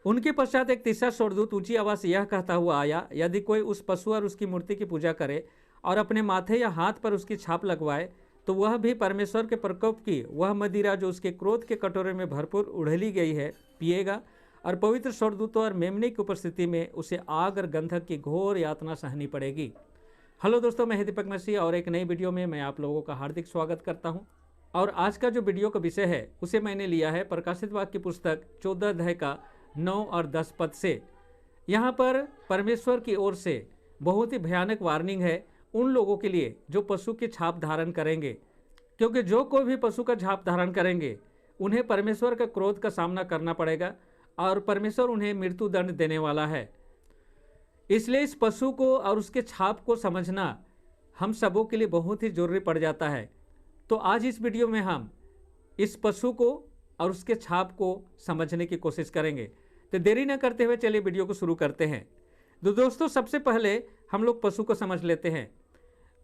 उनके पश्चात एक तीसरा स्वर्गदूत ऊंची आवाज से यह कहता हुआ आया, यदि कोई उस पशु और उसकी मूर्ति की पूजा करे और अपने माथे या हाथ पर उसकी छाप लगवाए, तो वह भी परमेश्वर के प्रकोप की वह मदिरा जो उसके क्रोध के कटोरे में भरपूर उड़ेली गई है पिएगा, और पवित्र स्वर्गदूतों और मेमने की उपस्थिति में उसे आग और गंधक की घोर यातना सहनी पड़ेगी। हेलो दोस्तों, मैं दीपक मसीह और एक नई वीडियो में मैं आप लोगों का हार्दिक स्वागत करता हूं। और आज का जो वीडियो का विषय है उसे मैंने लिया है प्रकाशित वाक्य की पुस्तक 14 अध्याय का 9 और 10 पद से। यहाँ पर परमेश्वर की ओर से बहुत ही भयानक वार्निंग है उन लोगों के लिए जो पशु की छाप धारण करेंगे, क्योंकि जो कोई भी पशु का छाप धारण करेंगे उन्हें परमेश्वर का क्रोध का सामना करना पड़ेगा और परमेश्वर उन्हें मृत्यु दंड देने वाला है। इसलिए इस पशु को और उसके छाप को समझना हम सबों के लिए बहुत ही जरूरी पड़ जाता है। तो आज इस वीडियो में हम इस पशु को और उसके छाप को समझने की कोशिश करेंगे। तो देरी न करते हुए चलिए वीडियो को शुरू करते हैं। तो दोस्तों, सबसे पहले हम लोग पशु को समझ लेते हैं।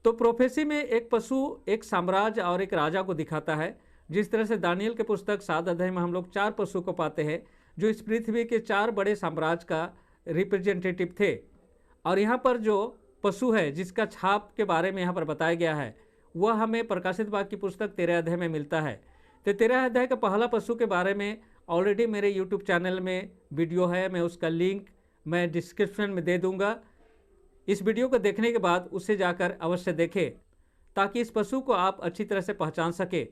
तो प्रोफेसी में एक पशु एक साम्राज्य और एक राजा को दिखाता है। जिस तरह से दानियल के पुस्तक 7 अध्याय में हम लोग 4 पशु को पाते हैं जो इस पृथ्वी के 4 बड़े साम्राज्य का रिप्रेजेंटेटिव थे। और यहाँ पर जो पशु है जिसका छाप के बारे में यहाँ पर बताया गया है वह हमें प्रकाशित वाक्य की पुस्तक 13 अध्याय में मिलता है। तो 13 अध्याय का पहला पशु के बारे में ऑलरेडी मेरे यूट्यूब चैनल में वीडियो है, मैं उसका लिंक मैं डिस्क्रिप्शन में दे दूंगा। इस वीडियो को देखने के बाद उसे जाकर अवश्य देखें ताकि इस पशु को आप अच्छी तरह से पहचान सके।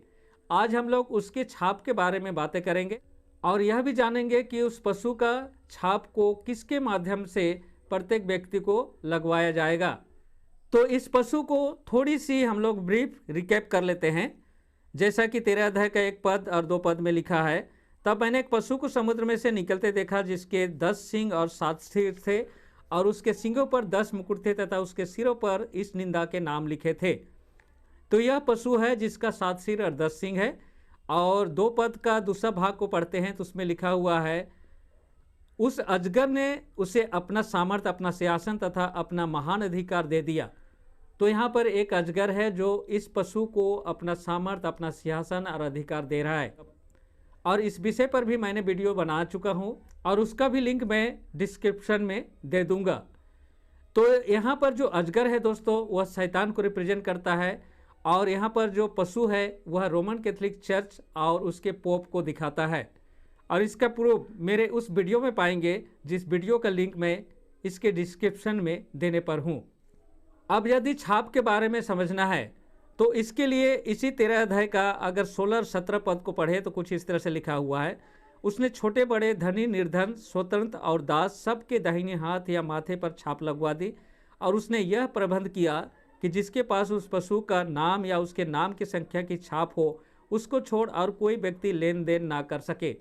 आज हम लोग उसके छाप के बारे में बातें करेंगे और यह भी जानेंगे कि उस पशु का छाप को किसके माध्यम से प्रत्येक व्यक्ति को लगवाया जाएगा। तो इस पशु को थोड़ी सी हम लोग ब्रीफ रिकैप कर लेते हैं। जैसा कि 13 अध्याय का 1 पद और 2 पद में लिखा है, तब मैंने एक पशु को समुद्र में से निकलते देखा जिसके 10 सिंग और 7 सिर थे और उसके सिंगों पर 10 मुकुट थे तथा उसके सिरों पर इस निंदा के नाम लिखे थे। तो यह पशु है जिसका 7 सिर और 10 सिंग है। और 2 पद का दूसरा भाग को पढ़ते हैं तो उसमें लिखा हुआ है, उस अजगर ने उसे अपना सामर्थ, अपना सिंहासन तथा अपना महान अधिकार दे दिया। तो यहाँ पर एक अजगर है जो इस पशु को अपना सामर्थ, अपना सिंहासन और अधिकार दे रहा है। और इस विषय पर भी मैंने वीडियो बना चुका हूँ और उसका भी लिंक मैं डिस्क्रिप्शन में दे दूंगा। तो यहाँ पर जो अजगर है दोस्तों वह शैतान को रिप्रेजेंट करता है और यहाँ पर जो पशु है वह रोमन कैथोलिक चर्च और उसके पोप को दिखाता है। और इसका प्रूफ मेरे उस वीडियो में पाएंगे जिस वीडियो का लिंक मैं इसके डिस्क्रिप्शन में देने पर हूँ। अब यदि छाप के बारे में समझना है तो इसके लिए इसी 13 अध्याय का अगर 16 और 17 पद को पढ़े तो कुछ इस तरह से लिखा हुआ है, उसने छोटे बड़े, धनी निर्धन, स्वतंत्र और दास सबके दाहिने हाथ या माथे पर छाप लगवा दी। और उसने यह प्रबंध किया कि जिसके पास उस पशु का नाम या उसके नाम की संख्या की छाप हो उसको छोड़ और कोई व्यक्ति लेन देन ना कर सके।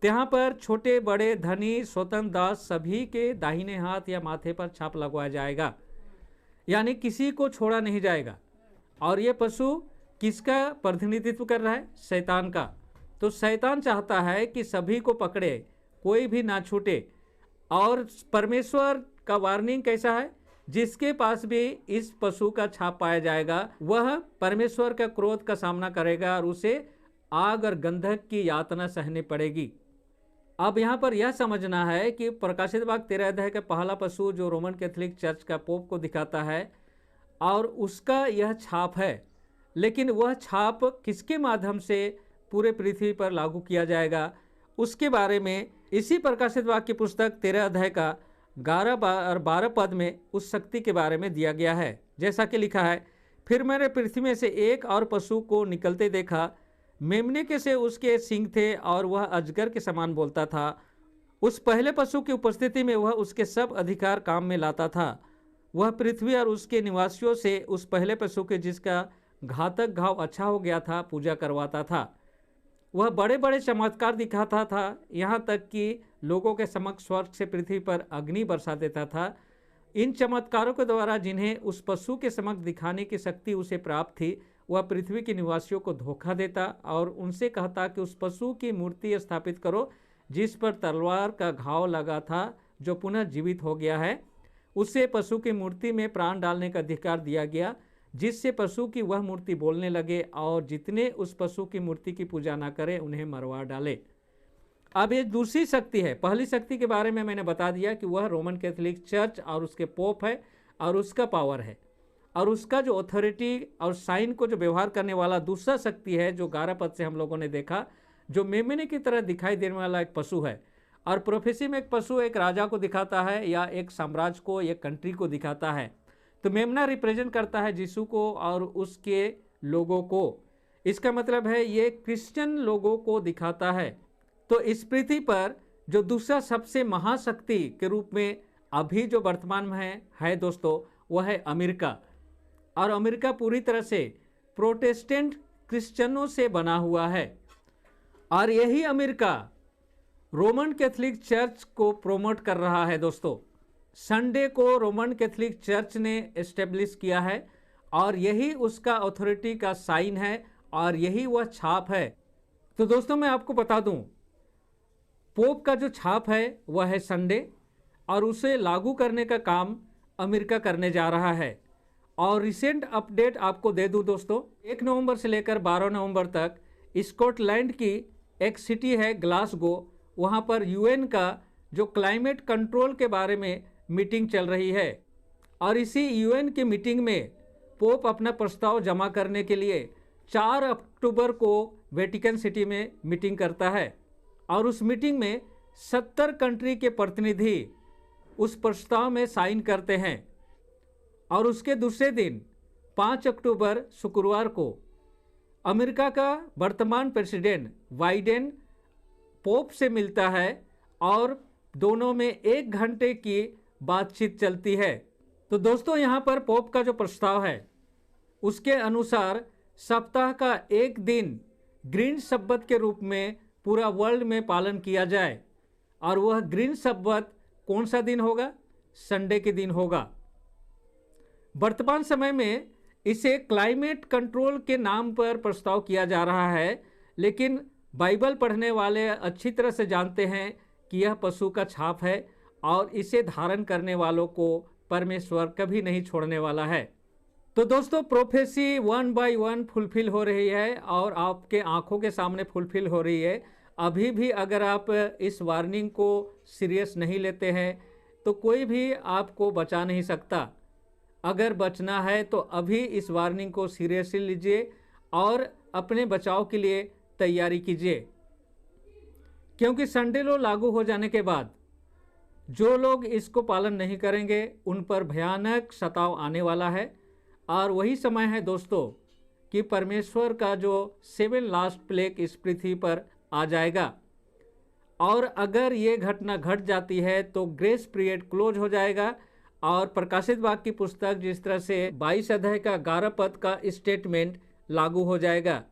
यहाँ पर छोटे बड़े, धनी, स्वतंत्र, दास सभी के दाहिने हाथ या माथे पर छाप लगवाया जाएगा, यानी किसी को छोड़ा नहीं जाएगा। और ये पशु किसका प्रतिनिधित्व कर रहा है? शैतान का। तो शैतान चाहता है कि सभी को पकड़े, कोई भी ना छूटे। और परमेश्वर का वार्निंग कैसा है? जिसके पास भी इस पशु का छाप पाया जाएगा वह परमेश्वर का क्रोध का सामना करेगा और उसे आग और गंधक की यातना सहनी पड़ेगी। अब यहाँ पर यह समझना है कि प्रकाशित वाक्य 13 अध्याय का पहला पशु जो रोमन कैथोलिक चर्च का पोप को दिखाता है और उसका यह छाप है, लेकिन वह छाप किसके माध्यम से पूरे पृथ्वी पर लागू किया जाएगा उसके बारे में इसी प्रकाशित वाक्य की पुस्तक 13 अध्याय का 11 और 12 पद में उस शक्ति के बारे में दिया गया है। जैसा कि लिखा है, फिर मैंने पृथ्वी में से एक और पशु को निकलते देखा, मेमने के से उसके सिंग थे और वह अजगर के समान बोलता था। उस पहले पशु की उपस्थिति में वह उसके सब अधिकार काम में लाता था। वह पृथ्वी और उसके निवासियों से उस पहले पशु के जिसका घातक घाव अच्छा हो गया था पूजा करवाता था। वह बड़े बड़े चमत्कार दिखाता था, यहाँ तक कि लोगों के समक्ष स्वर्ग से पृथ्वी पर अग्नि बरसा देता था। इन चमत्कारों के द्वारा जिन्हें उस पशु के समक्ष दिखाने की शक्ति उसे प्राप्त थी, वह पृथ्वी के निवासियों को धोखा देता और उनसे कहता कि उस पशु की मूर्ति स्थापित करो जिस पर तलवार का घाव लगा था, जो पुनः जीवित हो गया है। उससे पशु की मूर्ति में प्राण डालने का अधिकार दिया गया, जिससे पशु की वह मूर्ति बोलने लगे और जितने उस पशु की मूर्ति की पूजा ना करें उन्हें मरवा डाले। अब ये दूसरी शक्ति है। पहली शक्ति के बारे में मैंने बता दिया कि वह रोमन कैथोलिक चर्च और उसके पोप है और उसका पावर है, और उसका जो अथॉरिटी और साइन को जो व्यवहार करने वाला दूसरा शक्ति है, जो 11 पद से हम लोगों ने देखा, जो मेमने की तरह दिखाई देने वाला एक पशु है। और प्रोफेसी में एक पशु एक राजा को दिखाता है या एक साम्राज्य को, एक कंट्री को दिखाता है। तो मेमना रिप्रेजेंट करता है यीशु को और उसके लोगों को। इसका मतलब है ये क्रिश्चियन लोगों को दिखाता है। तो इस पृथ्वी पर जो दूसरा सबसे महाशक्ति के रूप में अभी जो वर्तमान में है दोस्तों, वह है अमेरिका। और अमेरिका पूरी तरह से प्रोटेस्टेंट क्रिश्चियनों से बना हुआ है। और यही अमेरिका रोमन कैथोलिक चर्च को प्रमोट कर रहा है दोस्तों। संडे को रोमन कैथोलिक चर्च ने एस्टेब्लिश किया है और यही उसका अथॉरिटी का साइन है और यही वह छाप है। तो दोस्तों मैं आपको बता दूं, पोप का जो छाप है वह है संडे, और उसे लागू करने का काम अमेरिका करने जा रहा है। और रिसेंट अपडेट आपको दे दूं दोस्तों, 1 नवंबर से लेकर 12 नवंबर तक स्कॉटलैंड की एक सिटी है ग्लासगो, वहाँ पर यूएन का जो क्लाइमेट कंट्रोल के बारे में मीटिंग चल रही है। और इसी यूएन की मीटिंग में पोप अपना प्रस्ताव जमा करने के लिए 4 अक्टूबर को वेटिकन सिटी में मीटिंग करता है। और उस मीटिंग में 70 कंट्री के प्रतिनिधि उस प्रस्ताव में साइन करते हैं। और उसके दूसरे दिन 5 अक्टूबर शुक्रवार को अमेरिका का वर्तमान प्रेसिडेंट बाइडेन पोप से मिलता है और दोनों में 1 घंटे की बातचीत चलती है। तो दोस्तों यहाँ पर पोप का जो प्रस्ताव है उसके अनुसार सप्ताह का 1 दिन ग्रीन सब्बत के रूप में पूरा वर्ल्ड में पालन किया जाए। और वह ग्रीन सब्बत कौन सा दिन होगा? संडे के दिन होगा। वर्तमान समय में इसे क्लाइमेट कंट्रोल के नाम पर प्रस्ताव किया जा रहा है, लेकिन बाइबल पढ़ने वाले अच्छी तरह से जानते हैं कि यह पशु का छाप है और इसे धारण करने वालों को परमेश्वर कभी नहीं छोड़ने वाला है। तो दोस्तों प्रोफेसी 1 बाय 1 फुलफिल हो रही है और आपके आंखों के सामने फुलफिल हो रही है। अभी भी अगर आप इस वार्निंग को सीरियस नहीं लेते हैं तो कोई भी आपको बचा नहीं सकता। अगर बचना है तो अभी इस वार्निंग को सीरियसली लीजिए और अपने बचाव के लिए तैयारी कीजिए, क्योंकि संडे लॉ लागू हो जाने के बाद जो लोग इसको पालन नहीं करेंगे उन पर भयानक सताव आने वाला है। और वही समय है दोस्तों कि परमेश्वर का जो 7 लास्ट प्लेग इस पृथ्वी पर आ जाएगा। और अगर ये घटना घट जाती है तो ग्रेस पीरियड क्लोज हो जाएगा। और प्रकाशित वाक्य की पुस्तक जिस तरह से 22 अध्याय का 11 पद का स्टेटमेंट लागू हो जाएगा,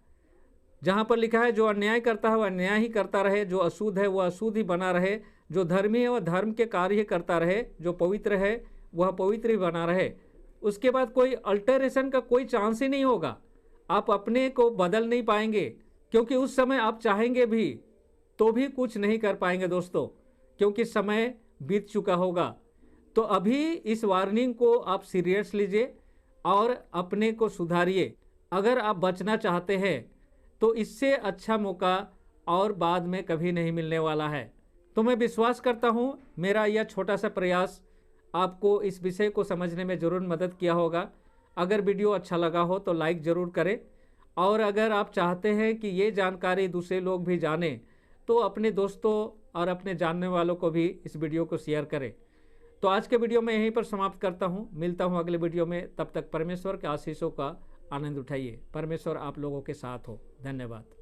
जहाँ पर लिखा है जो अन्याय करता है वह अन्याय ही करता रहे, जो अशुद्ध है वह अशुद्ध ही बना रहे, जो धर्मी है वह धर्म के कार्य ही करता रहे, जो पवित्र है वह पवित्र ही बना रहे। उसके बाद कोई अल्टरेशन का कोई चांस ही नहीं होगा। आप अपने को बदल नहीं पाएंगे, क्योंकि उस समय आप चाहेंगे भी तो भी कुछ नहीं कर पाएंगे दोस्तों, क्योंकि समय बीत चुका होगा। तो अभी इस वार्निंग को आप सीरियस लीजिए और अपने को सुधारिए। अगर आप बचना चाहते हैं तो इससे अच्छा मौका और बाद में कभी नहीं मिलने वाला है। तो मैं विश्वास करता हूँ मेरा यह छोटा सा प्रयास आपको इस विषय को समझने में ज़रूर मदद किया होगा। अगर वीडियो अच्छा लगा हो तो लाइक ज़रूर करें, और अगर आप चाहते हैं कि ये जानकारी दूसरे लोग भी जानें तो अपने दोस्तों और अपने जानने वालों को भी इस वीडियो को शेयर करें। तो आज के वीडियो में यहीं पर समाप्त करता हूँ। मिलता हूँ अगले वीडियो में। तब तक परमेश्वर के आशीषों का आनंद उठाइए। परमेश्वर आप लोगों के साथ हो। धन्यवाद।